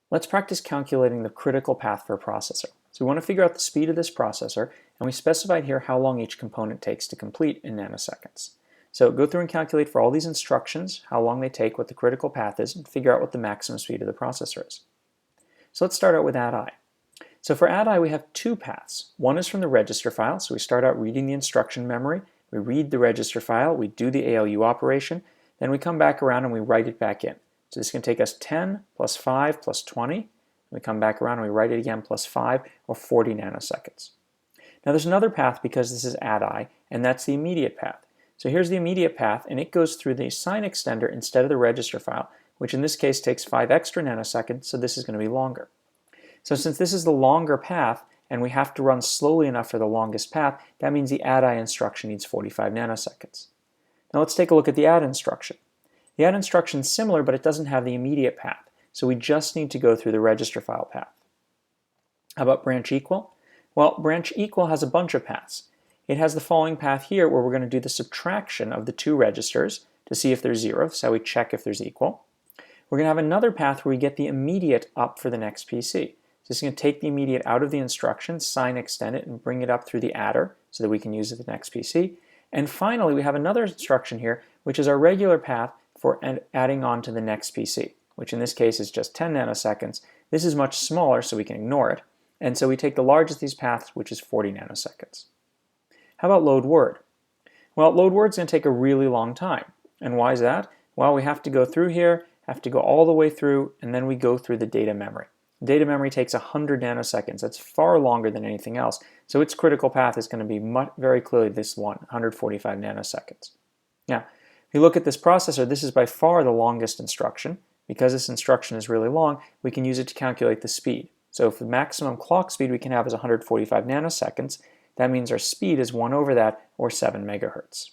Let's practice calculating the critical path for a processor. So we want to figure out the speed of this processor, and we specified here how long each component takes to complete in nanoseconds. So go through and calculate for all these instructions how long they take, what the critical path is, and figure out what the maximum speed of the processor is. So let's start out with add I. So for add I we have two paths. One is from the register file, so we start out reading the instruction memory, we read the register file, we do the ALU operation, then we come back around and we write it back in. So this can take us 10 plus 5 plus 20. We come back around and we write it again plus 5 or 40 nanoseconds. Now there's another path because this is add I, and that's the immediate path. So here's the immediate path, and it goes through the sign extender instead of the register file, which in this case takes 5 extra nanoseconds, so this is going to be longer. So since this is the longer path, and we have to run slowly enough for the longest path, that means the add I instruction needs 45 nanoseconds. Now let's take a look at the add instruction. The add instruction is similar, but it doesn't have the immediate path, so we just need to go through the register file path. How about branch equal? Well, branch equal has a bunch of paths. It has the following path here where we're going to do the subtraction of the two registers to see if there's 0, so we check if there's equal. We're going to have another path where we get the immediate up for the next PC. So this is going to take the immediate out of the instruction, sign extend it, and bring it up through the adder so that we can use it the next PC. And finally, we have another instruction here, which is our regular path for adding on to the next PC, which in this case is just 10 nanoseconds. This is much smaller, so we can ignore it. And so we take the largest of these paths, which is 40 nanoseconds. How about load word? Well, load word is going to take a really long time. And why is that? Well, we have to go through here, have to go all the way through, and then we go through the data memory. Data memory takes 100 nanoseconds. That's far longer than anything else. So its critical path is going to be very clearly this one, 145 nanoseconds. Now, if you look at this processor, this is by far the longest instruction. Because this instruction is really long, we can use it to calculate the speed. So if the maximum clock speed we can have is 145 nanoseconds, that means our speed is 1 over that, or 7 megahertz.